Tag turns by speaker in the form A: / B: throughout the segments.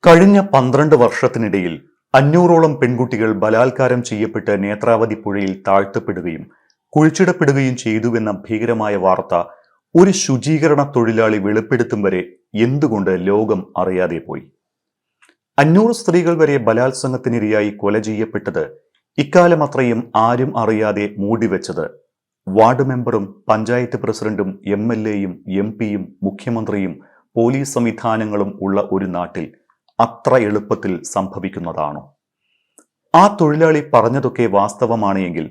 A: കഴിഞ്ഞ 12 വർഷത്തിനിടയിൽ 500ഓളം പെൺകുട്ടികൾ ബലാത്കാരം ചെയ്യപ്പെട്ട് നേത്രാവതി പുഴയിൽ താഴ്ത്തപ്പെടുകയും കുഴിച്ചിടപ്പെടുകയും ചെയ്തുവെന്ന ഭീകരമായ വാർത്ത ഒരു ശുചീകരണ തൊഴിലാളി വെളിപ്പെടുത്തും വരെ എന്തുകൊണ്ട് ലോകം അറിയാതെ പോയി? 500 സ്ത്രീകൾ വരെ ബലാത്സംഗത്തിനിരയായി കൊല ചെയ്യപ്പെട്ടത് ഇക്കാലമത്രയും ആരും അറിയാതെ മൂടിവെച്ചത് വാർഡ് മെമ്പറും പഞ്ചായത്ത് പ്രസിഡന്റും MLA-യും MP-യും മുഖ്യമന്ത്രിയും പോലീസ് സംവിധാനങ്ങളും ഉള്ള ഒരു നാട്ടിൽ അത്ര എളുപ്പത്തിൽ സംഭവിക്കുന്നതാണോ? ആ തൊഴിലാളി പറഞ്ഞതൊക്കെ വാസ്തവമാണ് എങ്കിൽ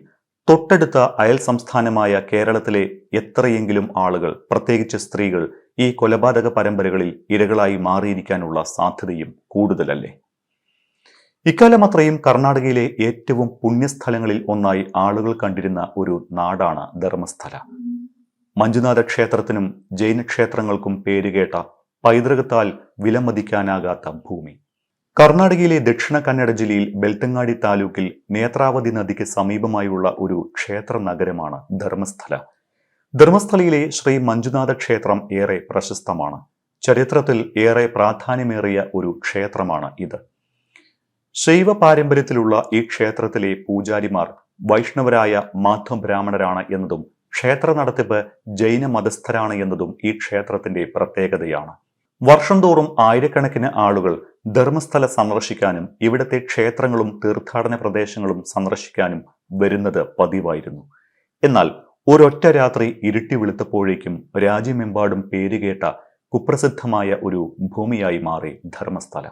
A: തൊട്ടടുത്ത അയൽ സംസ്ഥാനമായ കേരളത്തിലെ എത്രയെങ്കിലും ആളുകൾ, പ്രത്യേകിച്ച് സ്ത്രീകൾ, ഈ കൊലപാതക പരമ്പരകളിൽ ഇരകളായി മാറിയിരിക്കാനുള്ള സാധ്യതയും കൂടുതലല്ലേ? ഇക്കാലമത്രയും കർണാടകയിലെ ഏറ്റവും പുണ്യസ്ഥലങ്ങളിൽ ഒന്നായി ആളുകൾ കണ്ടിരുന്ന ഒരു നാടാണ് ധർമ്മസ്ഥല. മഞ്ജുനാഥ ക്ഷേത്രത്തിനും ജൈന ക്ഷേത്രങ്ങൾക്കും പേരുകേട്ട പൈതൃകത്താൽ വിലമതിക്കാനാകാത്ത ഭൂമി. കർണാടകയിലെ ദക്ഷിണ കന്നഡ ജില്ലയിൽ ബെൽത്തങ്ങാടി താലൂക്കിൽ നേത്രാവതി നദിക്ക് സമീപമായുള്ള ഒരു ക്ഷേത്ര നഗരമാണ് ധർമ്മസ്ഥല. ധർമ്മസ്ഥലയിലെ ശ്രീ മഞ്ജുനാഥ ക്ഷേത്രം ഏറെ പ്രശസ്തമാണ്. ചരിത്രത്തിൽ ഏറെ പ്രാധാന്യമേറിയ ഒരു ക്ഷേത്രമാണ് ഇത്. ശൈവ പാരമ്പര്യത്തിലുള്ള ഈ ക്ഷേത്രത്തിലെ പൂജാരിമാർ വൈഷ്ണവരായ മാധ്വ ബ്രാഹ്മണരാണ് എന്നതും ക്ഷേത്ര നടത്തിപ്പ് ജൈന മതസ്ഥരാണ് എന്നതും ഈ ക്ഷേത്രത്തിന്റെ പ്രത്യേകതയാണ്. വർഷം തോറും ആയിരക്കണക്കിന് ആളുകൾ ധർമ്മസ്ഥല സന്ദർശിക്കാനും ഇവിടത്തെ ക്ഷേത്രങ്ങളും തീർത്ഥാടന പ്രദേശങ്ങളും സന്ദർശിക്കാനും വരുന്നത് പതിവായിരുന്നു. എന്നാൽ ഒരൊറ്റ രാത്രി ഇരുട്ടി വെളുത്തപ്പോഴേക്കും രാജ്യമെമ്പാടും പേരുകേട്ട കുപ്രസിദ്ധമായ ഒരു ഭൂമിയായി മാറി ധർമ്മസ്ഥല.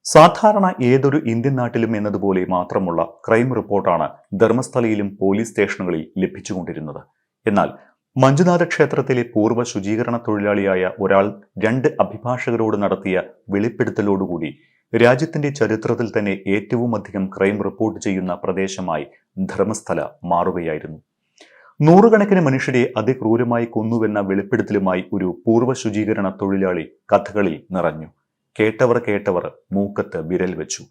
A: സാധാരണ ഏതൊരു ഇന്ത്യൻ നാട്ടിലും എന്നതുപോലെ മാത്രമുള്ള ക്രൈം റിപ്പോർട്ടാണ് ധർമ്മസ്ഥലയിലും പോലീസ് സ്റ്റേഷനുകളിൽ ലഭിച്ചുകൊണ്ടിരുന്നത്. എന്നാൽ മഞ്ജുനാഥ ക്ഷേത്രത്തിലെ പൂർവ്വ ശുചീകരണ തൊഴിലാളിയായ ഒരാൾ 2 അഭിഭാഷകരോട് നടത്തിയ വെളിപ്പെടുത്തലോടുകൂടി രാജ്യത്തിന്റെ ചരിത്രത്തിൽ തന്നെ ഏറ്റവും അധികം ക്രൈം റിപ്പോർട്ട് ചെയ്യുന്ന പ്രദേശമായി ധർമ്മസ്ഥല മാറുകയായിരുന്നു. നൂറുകണക്കിന് മനുഷ്യരെ അതിക്രൂരമായി കൊന്നുവെന്ന വെളിപ്പെടുത്തലുമായി ഒരു പൂർവ്വ ശുചീകരണ തൊഴിലാളി കഥകളിൽ നിറഞ്ഞു. കേട്ടവർ മൂക്കത്ത് വിരൽ വെച്ചു.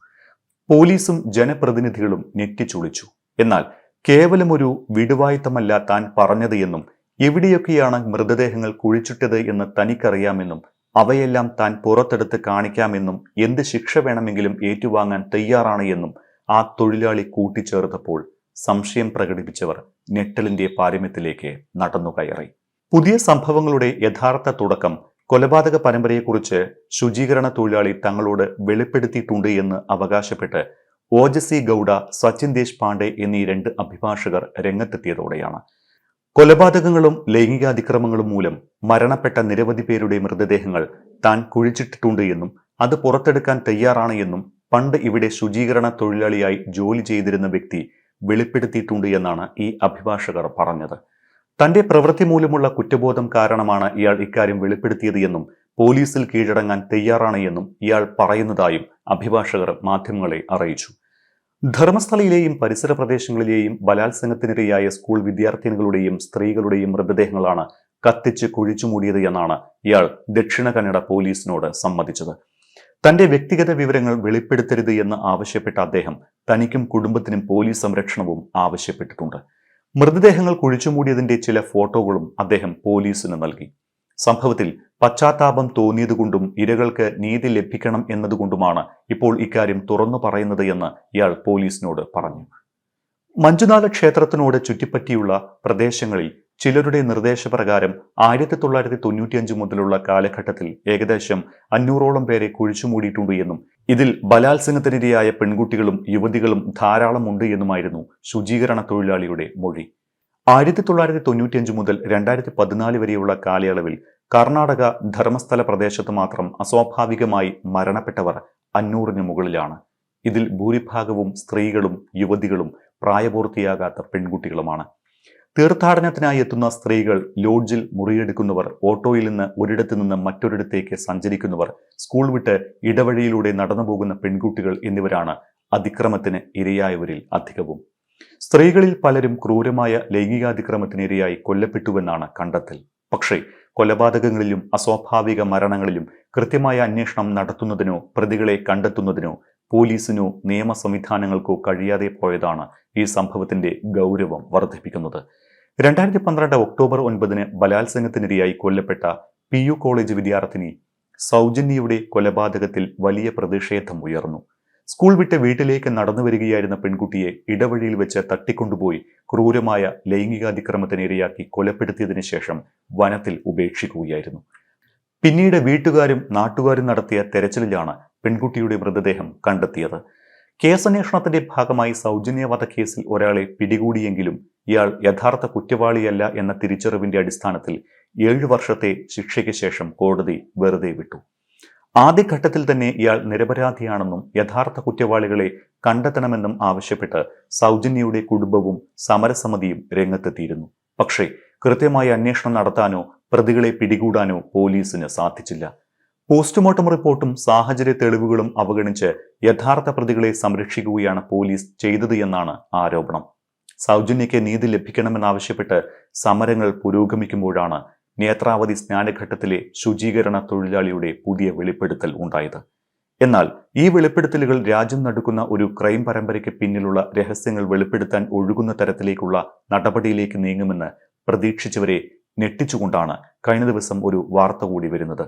A: പോലീസും ജനപ്രതിനിധികളും നെറ്റിച്ചുളിച്ചു. എന്നാൽ കേവലം ഒരു വിടുവായുത്തമല്ല താൻ പറഞ്ഞത് എന്നും എവിടെയൊക്കെയാണ് മൃതദേഹങ്ങൾ കുഴിച്ചിട്ടത് എന്ന് തനിക്കറിയാമെന്നും അവയെല്ലാം താൻ പുറത്തെടുത്ത് കാണിക്കാമെന്നും എന്ത് ശിക്ഷ വേണമെങ്കിലും ഏറ്റുവാങ്ങാൻ തയ്യാറാണ് എന്നും ആ തൊഴിലാളി കൂട്ടിച്ചേർത്തപ്പോൾ സംശയം പ്രകടിപ്പിച്ചവർ ഞെട്ടലിന്റെ പാരമ്യത്തിലേക്ക് നടന്നുകയറി. പുതിയ സംഭവങ്ങളുടെ യഥാർത്ഥ തുടക്കം കൊലപാതക പരമ്പരയെക്കുറിച്ച് ശുചീകരണ തൊഴിലാളി തങ്ങളോട് വെളിപ്പെടുത്തിയിട്ടുണ്ട് എന്ന് അവകാശപ്പെട്ട് ഓജസി ഗൌഡ, സച്ചിൻ ദേശ്പാണ്ഡെ എന്നീ 2 അഭിഭാഷകർ രംഗത്തെത്തിയതോടെയാണ്. കൊലപാതകങ്ങളും ലൈംഗികാതിക്രമങ്ങളും മൂലം മരണപ്പെട്ട നിരവധി പേരുടെ മൃതദേഹങ്ങൾ താൻ കുഴിച്ചിട്ടിട്ടുണ്ട് എന്നും അത് പുറത്തെടുക്കാൻ തയ്യാറാണ് എന്നും പണ്ട് ഇവിടെ ശുചീകരണ തൊഴിലാളിയായി ജോലി ചെയ്തിരുന്ന വ്യക്തി വെളിപ്പെടുത്തിയിട്ടുണ്ട് എന്നാണ് ഈ അഭിഭാഷകർ പറഞ്ഞത്. തന്റെ പ്രവൃത്തി മൂലമുള്ള കുറ്റബോധം കാരണമാണ് ഇയാൾ ഇക്കാര്യം വെളിപ്പെടുത്തിയത് എന്നും പോലീസിൽ കീഴടങ്ങാൻ തയ്യാറാണ് എന്നും ഇയാൾ പറയുന്നതായും അഭിഭാഷകർ മാധ്യമങ്ങളെ അറിയിച്ചു. ധർമ്മസ്ഥലയിലെയും പരിസര പ്രദേശങ്ങളിലെയും ബലാത്സംഗത്തിനിരയായ സ്കൂൾ വിദ്യാർത്ഥിനികളുടെയും സ്ത്രീകളുടെയും മൃതദേഹങ്ങളാണ് കത്തിച്ച് കുഴിച്ചുമൂടിയത് എന്നാണ് ഇയാൾ ദക്ഷിണ കന്നഡ പോലീസിനോട് സമ്മതിച്ചത്. തന്റെ വ്യക്തിഗത വിവരങ്ങൾ വെളിപ്പെടുത്തരുത് എന്ന് ആവശ്യപ്പെട്ട അദ്ദേഹം തനിക്കും കുടുംബത്തിനും പോലീസ് സംരക്ഷണവും ആവശ്യപ്പെട്ടിട്ടുണ്ട്. മൃതദേഹങ്ങൾ കുഴിച്ചുമൂടിയതിന്റെ ചില ഫോട്ടോകളും അദ്ദേഹം പോലീസിന് നൽകി. സംഭവത്തിൽ പശ്ചാത്താപം തോന്നിയതുകൊണ്ടും ഇരകൾക്ക് നീതി ലഭിക്കണം എന്നതുകൊണ്ടുമാണ് ഇപ്പോൾ ഇക്കാര്യം തുറന്നു പറയുന്നത് എന്ന് ഇയാൾ പോലീസിനോട് പറഞ്ഞു. മഞ്ജുനാഥ ക്ഷേത്രത്തിനോട് ചുറ്റിപ്പറ്റിയുള്ള പ്രദേശങ്ങളിൽ ചിലരുടെ നിർദ്ദേശപ്രകാരം 1995 മുതലുള്ള കാലഘട്ടത്തിൽ ഏകദേശം 500ഓളം പേരെ കുഴിച്ചുമൂടിയിട്ടുണ്ട് എന്നും ഇതിൽ ബലാത്സംഗത്തിനിരയായ പെൺകുട്ടികളും യുവതികളും ധാരാളമുണ്ട് എന്നുമായിരുന്നു ശുചീകരണ തൊഴിലാളിയുടെ മൊഴി. 1995 മുതൽ 2014 വരെയുള്ള കാലയളവിൽ കർണാടക ധർമ്മസ്ഥല പ്രദേശത്ത് മാത്രം അസ്വാഭാവികമായി മരണപ്പെട്ടവർ 500-ന് മുകളിലാണ്. ഇതിൽ ഭൂരിഭാഗവും സ്ത്രീകളും യുവതികളും പ്രായപൂർത്തിയാകാത്ത പെൺകുട്ടികളുമാണ്. തീർത്ഥാടനത്തിനായി എത്തുന്ന സ്ത്രീകൾ, ലോഡ്ജിൽ മുറിയെടുക്കുന്നവർ, ഓട്ടോയിൽ നിന്ന് ഒരിടത്തു നിന്ന് മറ്റൊരിടത്തേക്ക് സഞ്ചരിക്കുന്നവർ, സ്കൂൾ വിട്ട് ഇടവഴിയിലൂടെ നടന്നുപോകുന്ന പെൺകുട്ടികൾ എന്നിവരാണ് അതിക്രമത്തിന് ഇരയായവരിൽ അധികവും. സ്ത്രീകളിൽ പലരും ക്രൂരമായ ലൈംഗികാതിക്രമത്തിനിരയായി കൊല്ലപ്പെട്ടുവെന്നാണ് കണ്ടെത്തൽ. പക്ഷേ കൊലപാതകങ്ങളിലും അസ്വാഭാവിക മരണങ്ങളിലും കൃത്യമായ അന്വേഷണം നടത്തുന്നതിനോ പ്രതികളെ കണ്ടെത്തുന്നതിനോ പോലീസിനോ നിയമ സംവിധാനങ്ങൾക്കോ കഴിയാതെ പോയതാണ് ഈ സംഭവത്തിന്റെ ഗൗരവം വർദ്ധിപ്പിക്കുന്നത്. 2012 ഒക്ടോബർ 9 ബലാത്സംഗത്തിനിരയായി കൊല്ലപ്പെട്ട PU കോളേജ് വിദ്യാർത്ഥിനി സൗജന്യയുടെ കൊലപാതകത്തിൽ വലിയ പ്രതിഷേധം ഉയർന്നു. സ്കൂൾ വിട്ട് വീട്ടിലേക്ക് നടന്നു വരികയായിരുന്ന പെൺകുട്ടിയെ ഇടവഴിയിൽ വെച്ച് തട്ടിക്കൊണ്ടുപോയി ക്രൂരമായ ലൈംഗികാതിക്രമത്തിന് ഇരയാക്കി കൊലപ്പെടുത്തിയതിനു ശേഷം വനത്തിൽ ഉപേക്ഷിക്കുകയായിരുന്നു. പിന്നീട് വീട്ടുകാരും നാട്ടുകാരും നടത്തിയ തെരച്ചിലിലാണ് പെൺകുട്ടിയുടെ മൃതദേഹം കണ്ടെത്തിയത്. കേസന്വേഷണത്തിന്റെ ഭാഗമായി സൗജന്യ വധക്കേസിൽ ഒരാളെ പിടികൂടിയെങ്കിലും ഇയാൾ യഥാർത്ഥ കുറ്റവാളിയല്ല എന്ന തിരിച്ചറിവിന്റെ അടിസ്ഥാനത്തിൽ 7 വർഷത്തെ ശിക്ഷയ്ക്ക് ശേഷം കോടതി വെറുതെ വിട്ടു. ആദ്യഘട്ടത്തിൽ തന്നെ ഇയാൾ നിരപരാധിയാണെന്നും യഥാർത്ഥ കുറ്റവാളികളെ കണ്ടെത്തണമെന്നും ആവശ്യപ്പെട്ട് സൗജന്യയുടെ കുടുംബവും സമരസമിതിയും രംഗത്തെത്തിയിരുന്നു. പക്ഷേ കൃത്യമായ അന്വേഷണം നടത്താനോ പ്രതികളെ പിടികൂടാനോ പോലീസിന് സാധിച്ചില്ല. പോസ്റ്റ്മോർട്ടം റിപ്പോർട്ടും സാഹചര്യ തെളിവുകളും അവഗണിച്ച് യഥാർത്ഥ പ്രതികളെ സംരക്ഷിക്കുകയാണ് പോലീസ് ചെയ്തത് എന്നാണ് ആരോപണം. സൗജന്യയ്ക്ക് നീതി ലഭിക്കണമെന്നാവശ്യപ്പെട്ട് സമരങ്ങൾ പുരോഗമിക്കുമ്പോഴാണ് നേത്രാവതി സ്നാനഘട്ടത്തിലെ ശുചീകരണ തൊഴിലാളിയുടെ പുതിയ വെളിപ്പെടുത്തൽ ഉണ്ടായത്. എന്നാൽ ഈ വെളിപ്പെടുത്തലുകൾ രാജ്യം നടുക്കുന്ന ഒരു ക്രൈം പരമ്പരയ്ക്ക് പിന്നിലുള്ള രഹസ്യങ്ങൾ വെളിപ്പെടുത്താൻ ഒഴുകുന്ന തരത്തിലേക്കുള്ള നടപടിയിലേക്ക് നീങ്ങുമെന്ന് പ്രതീക്ഷിച്ചവരെ ഞെട്ടിച്ചുകൊണ്ടാണ് കഴിഞ്ഞ ദിവസം ഒരു വാർത്ത കൂടി വരുന്നത്.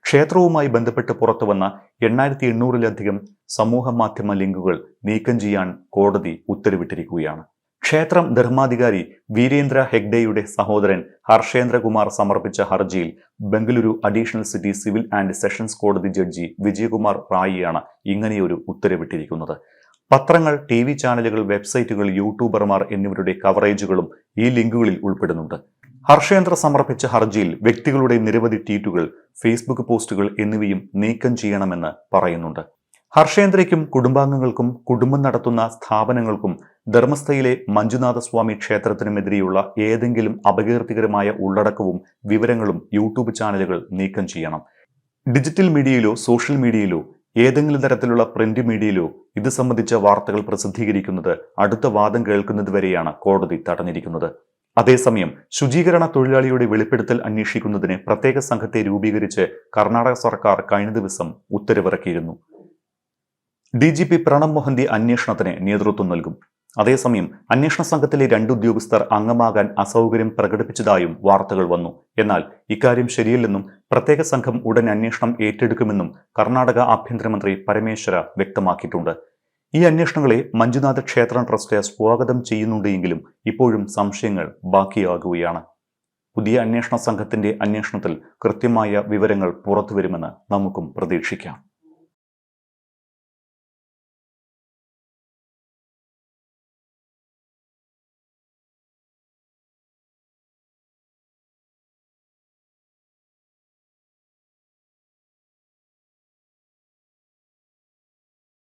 A: ക്ഷേത്രവുമായി ബന്ധപ്പെട്ട് പുറത്തുവന്ന 8800-ലധികം സമൂഹ മാധ്യമ ലിങ്കുകൾ നീക്കം ചെയ്യാൻ കോടതി ഉത്തരവിട്ടിരിക്കുകയാണ്. ക്ഷേത്രം ധർമാധികാരി വീരേന്ദ്ര ഹെഗ്ഡെയുടെ സഹോദരൻ ഹർഷേന്ദ്രകുമാർ സമർപ്പിച്ച ഹർജിയിൽ Bengaluru additional city civil and sessions കോടതി ജഡ്ജി വിജയകുമാർ റായിയാണ് ഇങ്ങനെയൊരു ഉത്തരവിട്ടിരിക്കുന്നത്. പത്രങ്ങൾ, TV ചാനലുകൾ, വെബ്സൈറ്റുകൾ, യൂട്യൂബർമാർ എന്നിവരുടെ കവറേജുകളും ഈ ലിങ്കുകളിൽ ഉൾപ്പെടുന്നുണ്ട്. ഹർഷേന്ദ്ര സമർപ്പിച്ച ഹർജിയിൽ വ്യക്തികളുടെ നിരവധി ട്വീറ്റുകൾ, ഫേസ്ബുക്ക് പോസ്റ്റുകൾ എന്നിവയും നീക്കം ചെയ്യണമെന്ന് പറയുന്നുണ്ട്. ഹർഷേന്ദ്രയ്ക്കും കുടുംബാംഗങ്ങൾക്കും കുടുംബം നടത്തുന്ന സ്ഥാപനങ്ങൾക്കും ധർമ്മസ്ഥയിലെ മഞ്ജുനാഥസ്വാമി ക്ഷേത്രത്തിനുമെതിരെയുള്ള ഏതെങ്കിലും അപകീർത്തികരമായ ഉള്ളടക്കവും വിവരങ്ങളും യൂട്യൂബ് ചാനലുകൾ നീക്കം ചെയ്യണം. ഡിജിറ്റൽ മീഡിയയിലോ സോഷ്യൽ മീഡിയയിലോ ഏതെങ്കിലും തരത്തിലുള്ള പ്രിന്റ് മീഡിയയിലോ ഇത് സംബന്ധിച്ച വാർത്തകൾ പ്രസിദ്ധീകരിക്കുന്നത് അടുത്ത വാദം കേൾക്കുന്നതുവരെയാണ് കോടതി തടഞ്ഞിരിക്കുന്നത്. അതേസമയം ശുചീകരണ തൊഴിലാളിയുടെ വെളിപ്പെടുത്തൽ അന്വേഷിക്കുന്നതിന് പ്രത്യേക സംഘത്തെ രൂപീകരിച്ച് കർണാടക സർക്കാർ കഴിഞ്ഞ ദിവസം ഉത്തരവിറക്കിയിരുന്നു. DGP പ്രണബ് മൊഹന്തി അന്വേഷണത്തിന് നേതൃത്വം നൽകും. അതേസമയം അന്വേഷണ സംഘത്തിലെ 2 ഉദ്യോഗസ്ഥർ അംഗമാകാൻ അസൗകര്യം പ്രകടിപ്പിച്ചതായും വാർത്തകൾ വന്നു. എന്നാൽ ഇക്കാര്യം ശരിയല്ലെന്നും പ്രത്യേക സംഘം ഉടൻ അന്വേഷണം ഏറ്റെടുക്കുമെന്നും കർണാടക ആഭ്യന്തരമന്ത്രി പരമേശ്വര വ്യക്തമാക്കിയിട്ടുണ്ട്. ഈ അന്വേഷണങ്ങളെ മഞ്ജുനാഥ ക്ഷേത്ര ട്രസ്റ്റ് സ്വാഗതം ചെയ്യുന്നുണ്ട് എങ്കിലും ഇപ്പോഴും സംശയങ്ങൾ ബാക്കിയാകുകയാണ്. പുതിയ അന്വേഷണ സംഘത്തിന്റെ അന്വേഷണത്തിൽ കൃത്യമായ വിവരങ്ങൾ പുറത്തുവരുമെന്ന് നമുക്കും പ്രതീക്ഷിക്കാം.